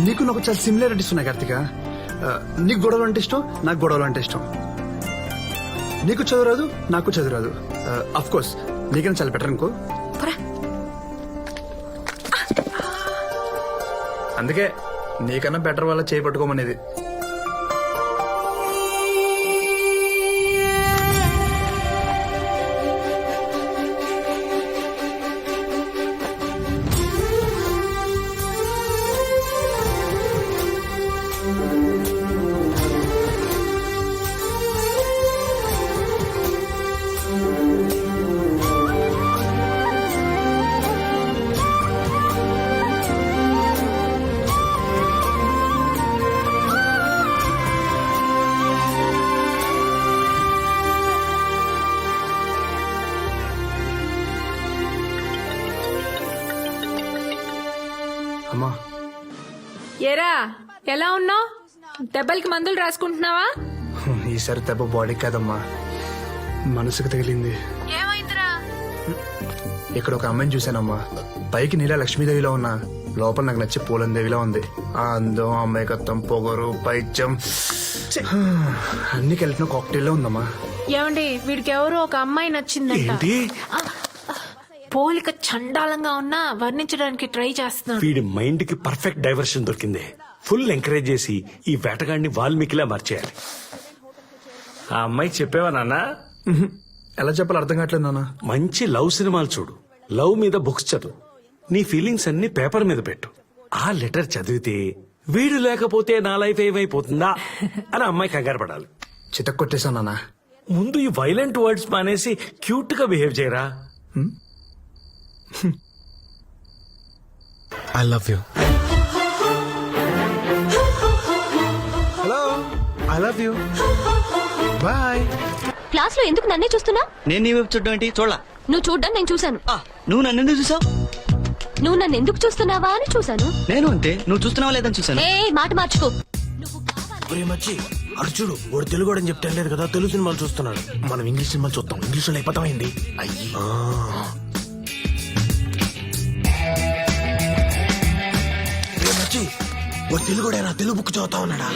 నీకు నాకు చాలా సిమిలారిటీస్ ఉన్నాయి కార్తిక. నీకు గొడవలు అంటే ఇష్టం, నాకు గొడవలు అంటే ఇష్టం. నీకు చదువురాదు, నాకు చదువురాదు. అఫ్ కోర్స్ నీకైనా చాలా బెటర్ అనుకో. అందుకే నీకన్నా బెటర్ వాళ్ళ చేపట్టుకోమనేది. అమ్మా, ఏరా ఎలా ఉన్నావు? దెబ్బలకి మందులు రాసుకుంటున్నావా? ఈసారి దెబ్బ బాడీ కాదమ్మా, మనసుకు తగిలింది. ఏమైందిరా? ఇక్కడ ఒక అమ్మాయిని చూశానమ్మా. పైకి నీలా లక్ష్మీదేవిలో ఉన్నా, లోపల నాకు నచ్చి పూలందేవిలా ఉంది. ఆ అందం, అమ్మాయికత్వం, పొగరు, పైత్యం అన్ని కలిపిన కాక్టైల్లో ఉందమ్మా. ఏమండి, వీడికి ఎవరో ఒక అమ్మాయి నచ్చిందంట. పోలిక చండాలంగా ఉన్నా వర్ణించడానికి ట్రై చేస్తున్నాడు. వీడి మైండ్ కి పర్ఫెక్ట్ డైవర్షన్ దొరికింది. ఫుల్ ఎంకరేజ్ చేసి ఈ వేటగాడిని వాల్మీకిలా మార్చేయాలి. ఆ అమ్మాయికి చెప్పేవా నాన్న? ఎలా చెప్పాలో అర్థం కావట్లేదు నాన్న. మంచి లవ్ సినిమాలు చూడు, లవ్ మీద బుక్స్ చదువు, నీ ఫీలింగ్స్ అన్ని పేపర్ మీద పెట్టు. ఆ లెటర్ చదివితే వీడు లేకపోతే నా లైఫ్ ఏమైపోతుందా అని అమ్మాయి కంగారు పడాలి. చితక్ కొట్టేశాను నాన్న. ముందు ఈ వైలెంట్ వర్డ్స్ మానేసి క్యూట్ గా బిహేవ్ చేయరా. I love you. Hello. I love you. Bye. Class లో ఎందుకు నన్నే చూస్తున్నా? నేను నీ వైపు చూడడం ఏంటి? చూడలా. నువ్వు చూడ్డం నేను చూశాను. నువ్వు నన్ను ఎందుకు చూసావు? నువ్వు నన్ను ఎందుకు చూస్తున్నావా అని చూశాను. నేను అంతే, నువ్వు చూస్తున్నావా లేదని చూసాను. ఏ మాట మార్చుకో. అర్జుడు వాడు తెలుగు అని చెప్తే లేదు కదా, తెలుగు సినిమాలు చూస్తున్నాడు. మనం ఇంగ్లీష్ సినిమాలు చూస్తాం, ఇంగ్లీష్ లో అయిపోతామైంది. అయ్యి వాడు తెలుగుడేనా? తెలుగు బుక్ చదువుతా ఉన్నాడా?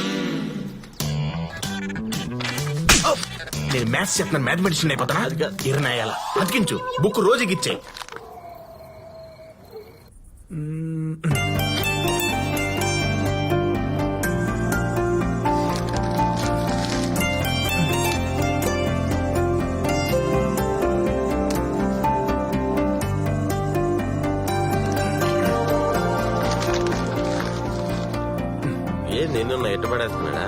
నేను మ్యాథ్స్ చెప్తున్నాను, మ్యాథమెటిషియన్ అయిపోతానా? ఇరనాయాల అతికించు, బుక్ రోజుకి ఇచ్చే. నిన్ను ఎట్టుపడేస్తున్నాడా?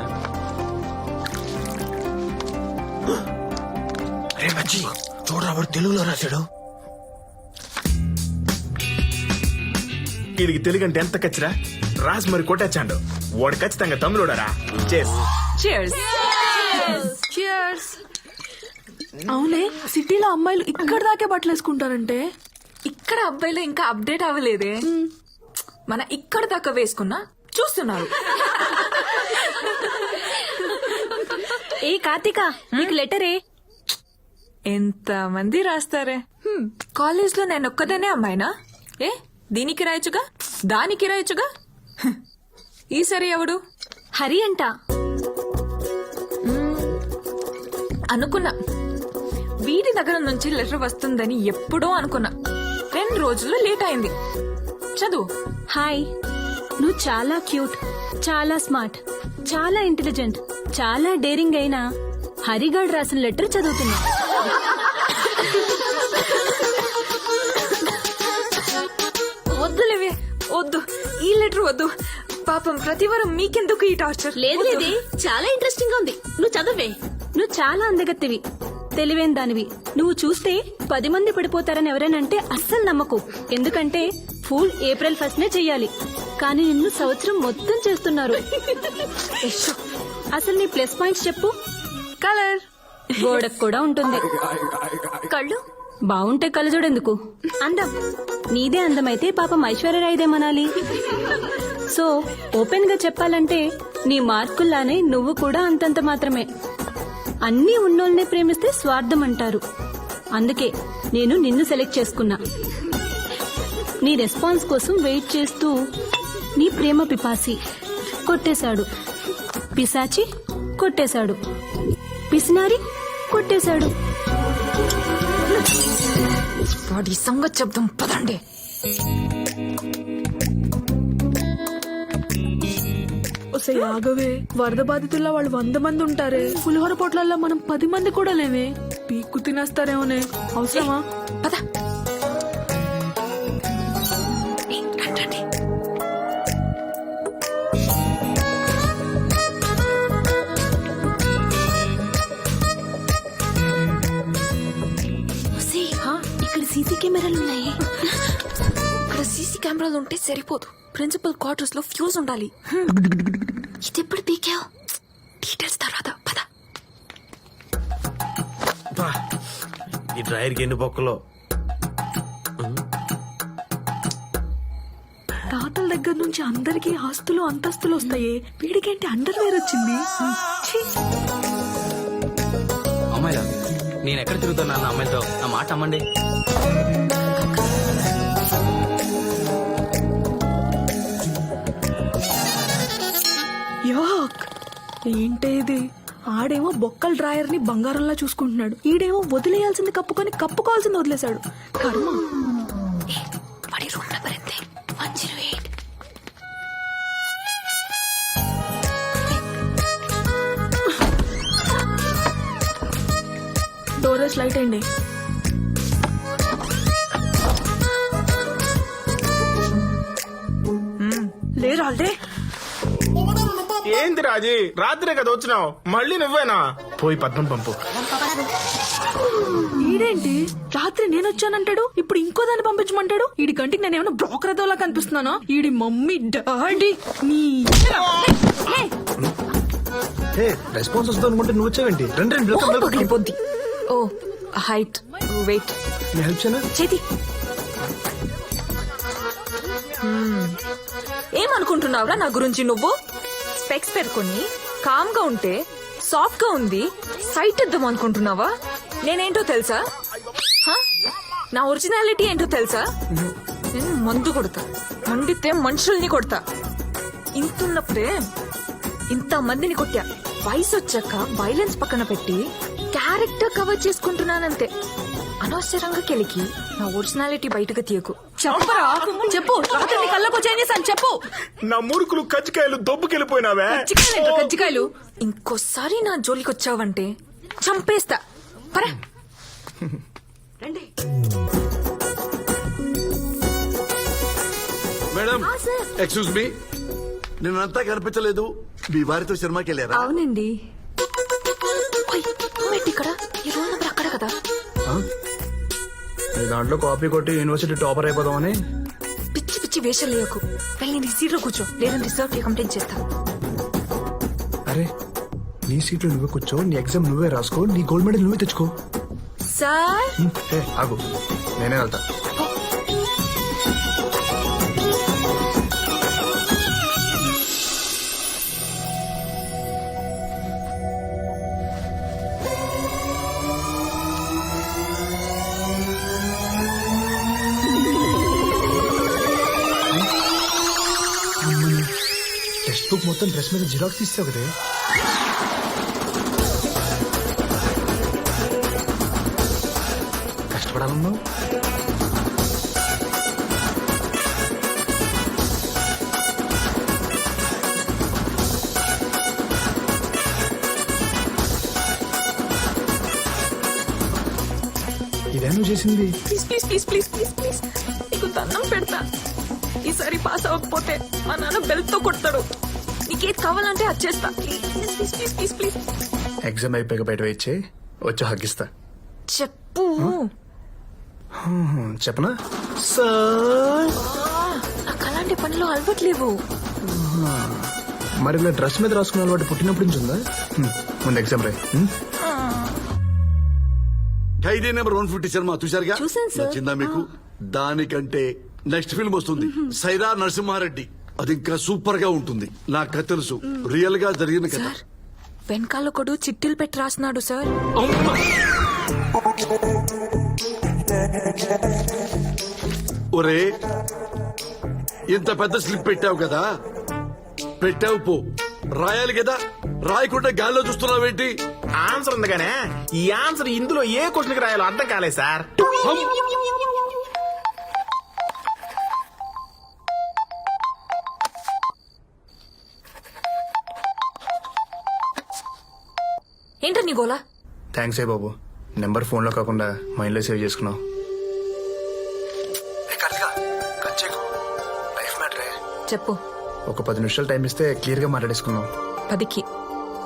రే మచ్చి చూడరా, వాడు తెలుగులో రాశాడు. వీడికి తెలుగు అంటే ఎంత కచ్చిరా రాసి మరి కొట్టచ్చాడు. వాడు ఖచ్చితంగా తమ్ముడరా. అవునే, సిటీలో అమ్మాయిలు ఇక్కడ దాకే బట్టలు వేసుకుంటారంటే ఇక్కడ అబ్బాయిలు ఇంకా అప్డేట్ అవ్వలేదే. మన ఇక్కడ దాకా వేసుకున్నా చూస్తున్నారు. ఏ కార్తిక, నీకు లెటరే. ఎంత మంది రాస్తారే. కాలేజ్ లో నేను ఒక్కదానే అమ్మాయినా? ఏ దీనికి రాయొచ్చుగా, దానికి రాయొచ్చుగా. ఈసారి ఎవడు? హరి అంట. అనుకున్నా వీడి దగ్గర నుంచి లెటర్ వస్తుందని ఎప్పుడో అనుకున్నా. 2 రోజులు లేట్ అయింది. చదువు. హాయ్, నువ్వు చాలా క్యూట్, చాలా స్మార్ట్, చాలా ఇంటెలిజెంట్, చాలా డేరింగ్ అయినా హరిగాడ్ రాసిన లెటర్ చదువుతున్నా. వద్దులేవే, వద్దు, ఈ లెటర్ వద్దు. పాపం ప్రతివారం మీకెందుకు ఈ టార్చర్? లేదు లేదే, చాలా ఇంట్రెస్టింగ్ గా ఉంది. నువ్వు చదవే. నువ్వు చాలా అందగత్తివి, తెలివైన దానివి. నువ్వు చూస్తే 10 మంది పడిపోతారని ఎవరైనంటే అస్సలు నమ్మకు. ఎందుకంటే ఫూల్ ఏప్రిల్ 1 నే చెయ్యాలి, కానీ నిన్ను సంవత్సరం మొత్తం చేస్తున్నారు. అసలు నీ ప్లస్ పాయింట్స్ చెప్పు. కలర్ గోడకు కూడా ఉంటుంది. కళ్ళు బాగుంటే కలజోడెందుకు? అందం నీదే అందమైతే పాపం ఐశ్వర్యరాయిదేమనాలి. సో ఓపెన్ గా చెప్పాలంటే నీ మార్కుల్లానే నువ్వు కూడా అంతంత మాత్రమే. అన్నీ ఉన్నోల్నే ప్రేమిస్తే స్వార్థం అంటారు. అందుకే నేను నిన్ను సెలెక్ట్ చేసుకున్నా. నీ రెస్పాన్స్ కోసం వెయిట్ చేస్తూ నీ ప్రేమ పిపాసి కొట్టేశాడు. పిశాచి కొట్టేశాడు. పిసినారి కొట్టేశాడు. వాడి సంగతి చెప్దాం పదండి. ఒసే ఆగవే, వరద బాధితుల్లో వాళ్ళు 100 మంది ఉంటారే, పులిహోర పొట్లల్లో మనం 10 మంది కూడా లేవే. పీక్కు తినేస్తారేమోనే, అవసరమా? పద. రండి. ఒసే, ఇక్కడ సీసీ కెమెరాలు ఉన్నాయి. ఇక్కడ సీసీ కెమెరాలు ఉంటే సరిపోదు, ప్రిన్సిపల్ క్వార్టర్స్ లో ఫ్యూజ్ ఉండాలి. ఇది ఎప్పుడు పీకావు? డీటెయిల్స్ తర్వాత పద. ఈ డ్రైవర్కి ఎన్ని బొక్కలో. తాతల దగ్గర నుంచి అందరికి ఆస్తులు అంతస్తులు వస్తాయి, వీడికేంటి అండర్వేర్ వచ్చింది? ఛీ! అమ్మాయిలా నేను ఎక్కడ తిరుగుతున్నా అన్న అమ్మాయితో నా మాట అమ్మండి. యాక్! ఏంటే ఇది? ఆడేమో బొక్కల డ్రాయర్ ని బంగారంలా చూసుకుంటున్నాడు, ఈడేమో వదిలేయాల్సింది కప్పుకొని కప్పుకోవాల్సింది వదిలేశాడు. కర్మ. వాడి రూమ్ నెంబర్ ఎంత? 108. డోరేస్ లైట్ అయింది. లేరా అల్దే? ఏంది రాజీ, రాత్రే కదా వచ్చినావు, మళ్ళీ నువ్వేనా? పోయి పద్మం పంపు. ఈడేంటి రాత్రి నేను వచ్చానంటాడు, ఇప్పుడు ఇంకో దాన్ని పంపించమంటాడు. ఈడి కంటికి నేను ఏమైనా బ్రోకర్ అదోలా కనిపిస్తున్నానా? ఈడి మమ్మీ డాడీ నీ రెస్పాన్స్ వస్తుంది అనుకుంటే నువ్వు వచ్చావేంటి? రెండు పగిలిపోద్ది. ఓ హైట్, వెయిట్. నేను హెల్ప్ చేయనా? చేతి ఏమనుకుంటున్నావురా నా గురించి? నువ్వు స్పెక్స్ పెట్టుకుని కామ్ గా ఉంటే సాఫ్ట్ గా ఉంది సైట్ ఇద్దాం అనుకుంటున్నావా? నేనేంటో తెలుసా? నా ఒరిజినాలిటీ ఏంటో తెలుసా? నేను మందు కొడతా, మండితే మనుషుల్ని కొడతా. ఇంతున్నప్పుడే ఇంత మందిని కొట్టా. వయసు వచ్చాక వైలెన్స్ పక్కన పెట్టి క్యారెక్టర్ కవర్ చేసుకుంటున్నానంతే. అనవసరంగా కెలికి నా ఒరిజినాలిటీ బయటకు తీయకు. చెప్పరా? చెప్పు. రాత్రి కళ్ళకు చేసాను చెప్పు. నా మురుకులు కజ్జికాయలు దొబ్బుకెళ్ళిపోయినావే. కజ్జికాయలు ఇంకోసారి నా జోలికి వచ్చావంటే చంపేస్తా. పరా రండి. మేడం ఎక్స్క్యూజ్ మీ, నిన్నంతా కనిపించలేదు. మీ వారితో సినిమాకి వెళ్ళారా? అవునండి. ఇక్కడ ఈ రూమ్ నెంబర్ అక్కడ కదా. దాంట్లో కాపీ కొట్టి యూనివర్సిటీ టాపర్ అయిపోదామని. పిచ్చి పిచ్చి వేషాలు లేకు. వెళ్ళి నీ సీట్లో కూర్చో, లేదంటే రిజర్వ్ కంప్లైంట్ చేస్తా. అరే నీ సీట్లో నువ్వే కూర్చో, నీ ఎగ్జామ్ నువ్వే రాసుకో, నీ గోల్డ్ మెడల్ నువ్వే తెచ్చుకో. సార్ ఆగు, నేనే వెళ్తా. టెక్స్ట్ బుక్ మొత్తం డ్రెస్ మీద జిరాక్స్ తీస్తావు కదే. కష్టపడాలన్నావు. ఇదే నువ్వు చేసింది. Please please please please please please నీకు దండం పెడతా. ఈసారి పాస్ అవ్వకపోతే మా నాన్న బెల్ట్ తో కొడతాడు. నీకేది కావాలంటే అది చేస్తా. Please please please please please. Exam అయిపోయాక బయట వచ్చి వచ్చి హగ్గిస్తా. చెప్పు. చెప్పనా సార్? నాకు అలాంటి పనిలో అలవట్లేవు. మరి ఇలా డ్రెస్ మీద రాసుకున్న అలవాటు పుట్టినప్పటి నుంచి ఉందా? ముందు ఎగ్జామ్ రాయి. ఖైదీ నెంబర్ 150 సినిమా చూశారుగా? చూశాను సార్. నచ్చిందా మీకు? దానికంటే నెక్స్ట్ ఫిల్మ్ వస్తుంది, సైరా నరసింహారెడ్డి. అది ఇంకా సూపర్ గా ఉంటుంది. నాకు తెలుసు, రియల్ గా జరిగిన కథ. సార్ వెనకాల ఒకడు చిట్టీలు పెట్టి రాస్తున్నాడు సార్. ఒరే ఇంత పెద్ద స్లిప్ పెట్టావు కదా, పెట్టావు పో, రాయాలి కదా, రాయకుండా గాల్లో చూస్తున్నావేంటి? ఆన్సర్ ఉంది కానీ ఈ ఆన్సర్ ఇందులో ఏ క్వశ్చన్ కి రాయాలో అర్థం కాలేదు సార్. ఏంటో నీ గోలా? థ్యాంక్స్ ఏ బాబు, నెంబర్ ఫోన్ లో కాకుండా మైండ్ లో సేవ్ చేసుకున్నావు. చెప్పు. ఒక 10 నిమిషాలు టైం ఇస్తే క్లియర్ గా మాట్లాడేసుకున్నావు. 10కి